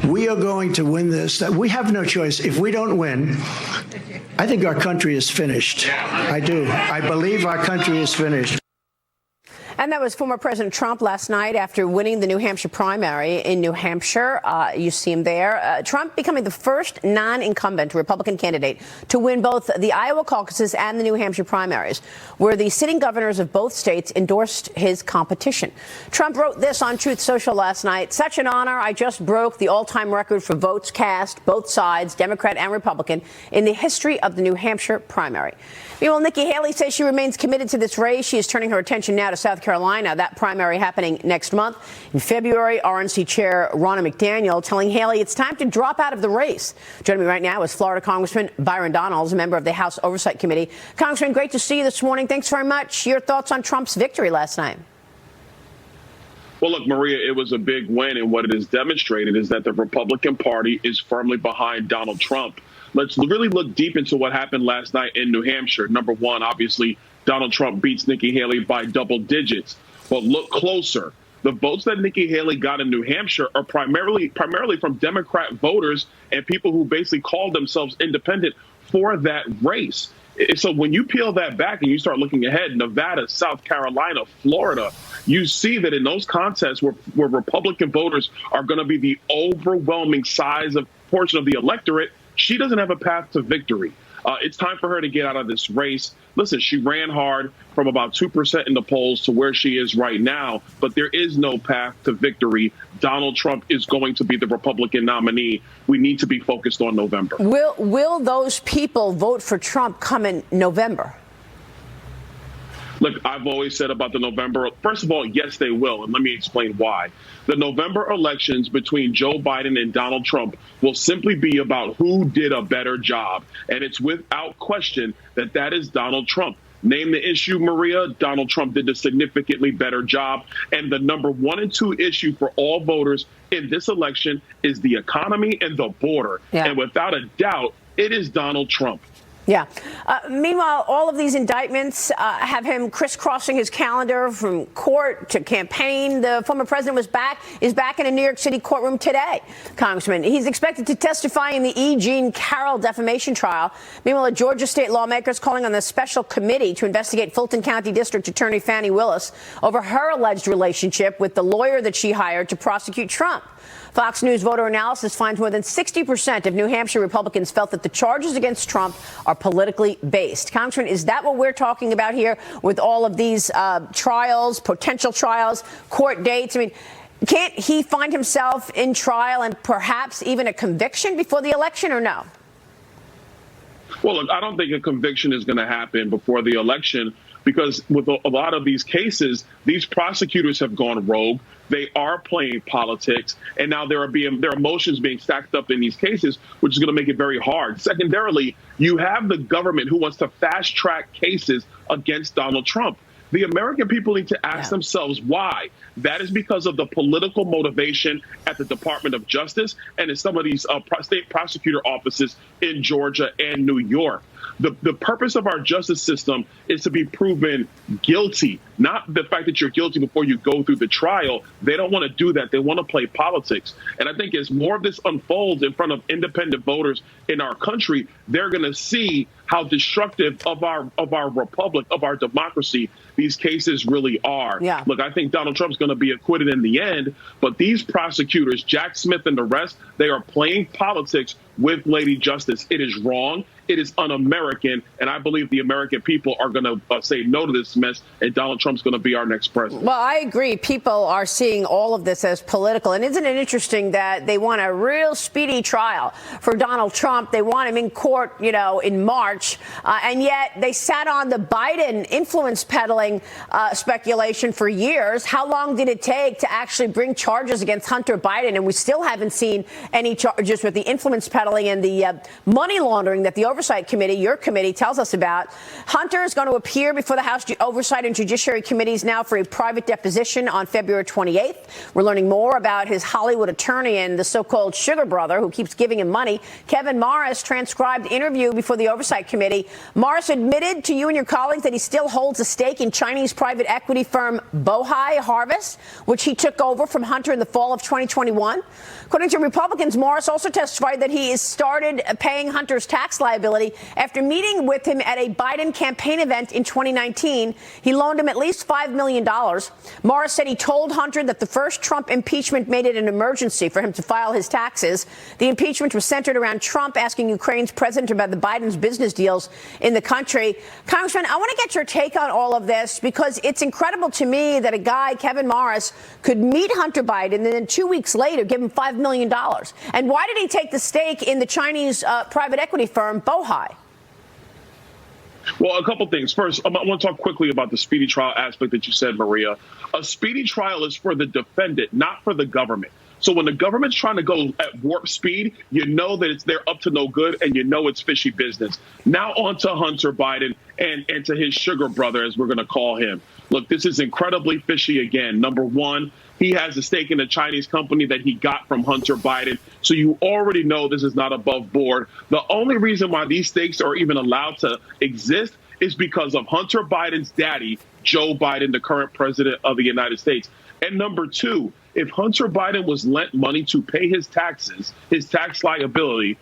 We are going to win this. We have no choice. If we don't win, I think our country is finished. I do. I believe our country is finished. And that was former President Trump last night after winning the New Hampshire primary in New Hampshire. You see him there. Trump becoming the first non-incumbent Republican candidate to win both the Iowa caucuses and the New Hampshire primaries, where the sitting governors of both states endorsed his competition. Trump wrote this on Truth Social last night. "Such an honor. I just broke the all-time record for votes cast, both sides, Democrat and Republican, in the history of the New Hampshire primary." Meanwhile, Nikki Haley says she remains committed to this race. She is turning her attention now to South Carolina, that primary happening next month. In February, RNC Chair Ronna McDaniel telling Haley it's time to drop out of the race. Joining me right now is Florida Congressman Byron Donalds, a member of the House Oversight Committee. Congressman, great to see you this morning. Thanks very much. Your thoughts on Trump's victory last night? Well, look, Maria, it was a big win, and what it has demonstrated is that the Republican Party is firmly behind Donald Trump. Let's really look deep into what happened last night in New Hampshire. Number one, obviously, Donald Trump beats Nikki Haley by double digits. But look closer. The votes that Nikki Haley got in New Hampshire are primarily from Democrat voters and people who basically called themselves independent for that race. So when you peel that back and you start looking ahead, Nevada, South Carolina, Florida, you see that in those contests where Republican voters are going to be the overwhelming size of portion of the electorate, she doesn't have a path to victory. It's time for her to get out of this race. Listen, she ran hard from about 2% in the polls to where she is right now, but there is no path to victory. Donald Trump is going to be the Republican nominee. We need to be focused on November. Will those people vote for Trump come in November? Look, I've always said about the November, first of all, yes, they will. And let me explain why. The November elections between Joe Biden and Donald Trump will simply be about who did a better job. And it's without question that is Donald Trump. Name the issue, Maria. Donald Trump did a significantly better job. And the number 1 and 2 issue for all voters in this election is the economy and the border. Yeah. And without a doubt, it is Donald Trump. Yeah. Meanwhile, all of these indictments have him crisscrossing his calendar from court to campaign. The former president is back in a New York City courtroom today, Congressman. He's expected to testify in the E. Jean Carroll defamation trial. Meanwhile, a Georgia state lawmaker is calling on the special committee to investigate Fulton County District Attorney Fani Willis over her alleged relationship with the lawyer that she hired to prosecute Trump. Fox News voter analysis finds more than 60% of New Hampshire Republicans felt that the charges against Trump are politically based. Congressman, is that what we're talking about here with all of these trials, potential trials, court dates? I mean, can't he find himself in trial and perhaps even a conviction before the election, or no? Well, look, I don't think a conviction is going to happen before the election, because with a lot of these cases, these prosecutors have gone rogue. They are playing politics, and now there are emotions being stacked up in these cases, which is going to make it very hard. Secondarily, you have the government who wants to fast track cases against Donald Trump. The American people need to ask themselves why. That is because of the political motivation at the Department of Justice and in some of these state prosecutor offices in Georgia and New York. The purpose of our justice system is to be proven guilty, not the fact that you're guilty before you go through the trial. They don't want to do that. They want to play politics. And I think as more of this unfolds in front of independent voters in our country, they're going to see how destructive of our republic, of our democracy, these cases really are. Yeah. Look, I think Donald Trump's going to be acquitted in the end, but these prosecutors, Jack Smith and the rest, they are playing politics with Lady Justice. It is wrong. It is un-American, and I believe the American people are going to say no to this mess, and Donald Trump's going to be our next president. Well, I agree. People are seeing all of this as political, and isn't it interesting that they want a real speedy trial for Donald Trump? They want him in court, in March, and yet they sat on the Biden influence peddling speculation for years. How long did it take to actually bring charges against Hunter Biden? And we still haven't seen any charges with the influence peddling and the money laundering that the Oversight Committee, your committee, tells us about. Hunter is going to appear before the House Oversight and Judiciary Committees now for a private deposition on February 28th. We're learning more about his Hollywood attorney and the so-called sugar brother who keeps giving him money. Kevin Morris transcribed interview before the Oversight Committee. Morris admitted to you and your colleagues that he still holds a stake in Chinese private equity firm Bohai Harvest, which he took over from Hunter in the fall of 2021. According to Republicans, Morris also testified that he has started paying Hunter's tax liability after meeting with him at a Biden campaign event in 2019. He loaned him at least $5 million. Morris said he told Hunter that the first Trump impeachment made it an emergency for him to file his taxes. The impeachment was centered around Trump asking Ukraine's president about the Biden's business deals in the country. Congressman, I want to get your take on all of this because it's incredible to me that a guy, Kevin Morris, could meet Hunter Biden and then 2 weeks later give him $5 million. And why did he take the stake in the Chinese private equity firm Bohai? Well, a couple things. First, I want to talk quickly about the speedy trial aspect that you said, Maria. A speedy trial is for the defendant, not for the government. So when the government's trying to go at warp speed, you know that they're up to no good and you know it's fishy business. Now on to Hunter Biden and to his sugar brother, as we're going to call him. Look, this is incredibly fishy again. Number one, he has a stake in a Chinese company that he got from Hunter Biden. So you already know this is not above board. The only reason why these stakes are even allowed to exist is because of Hunter Biden's daddy, Joe Biden, the current president of the United States. And number two, if Hunter Biden was lent money to pay his taxes, his tax liability,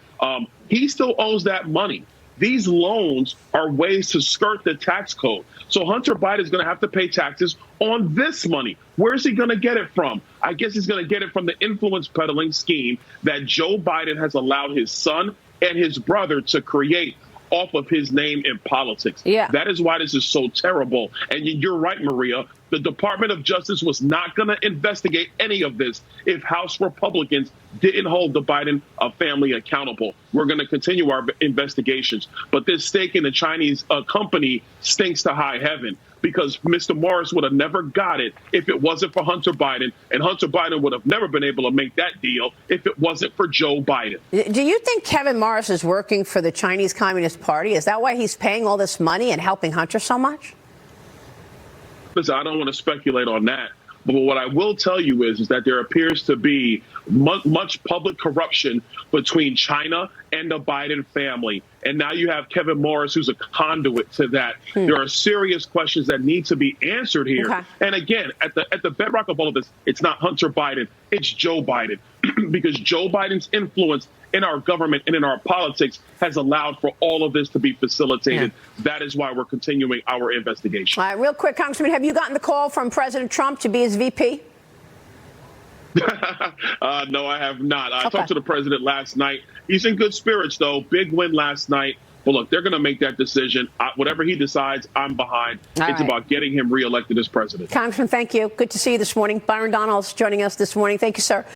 he still owes that money. These loans are ways to skirt the tax code. So Hunter Biden is going to have to pay taxes on this money. Where's he going to get it from? I guess he's going to get it from the influence peddling scheme that Joe Biden has allowed his son and his brother to create off of his name in politics. Yeah. That is why this is so terrible. And you're right, Maria. The Department of Justice was not going to investigate any of this if House Republicans didn't hold the Biden family accountable. We're going to continue our investigations. But this stake in the Chinese company stinks to high heaven because Mr. Morris would have never got it if it wasn't for Hunter Biden. And Hunter Biden would have never been able to make that deal if it wasn't for Joe Biden. Do you think Kevin Morris is working for the Chinese Communist Party? Is that why he's paying all this money and helping Hunter so much? Listen, I don't want to speculate on that. But what I will tell you is that there appears to be much public corruption between China and the Biden family. And now you have Kevin Morris, who's a conduit to that. There are serious questions that need to be answered here. Okay. And again, at the bedrock of all of this, it's not Hunter Biden, it's Joe Biden. Because Joe Biden's influence in our government and in our politics has allowed for all of this to be facilitated. Yeah. That is why we're continuing our investigation. All right, real quick, Congressman, have you gotten the call from President Trump to be his VP? No, I have not. I Okay. talked to the president last night. He's in good spirits, though. Big win last night. But look, they're going to make that decision. Whatever he decides, I'm behind. It's about getting him reelected as president. Congressman, thank you. Good to see you this morning. Byron Donalds joining us this morning. Thank you, sir.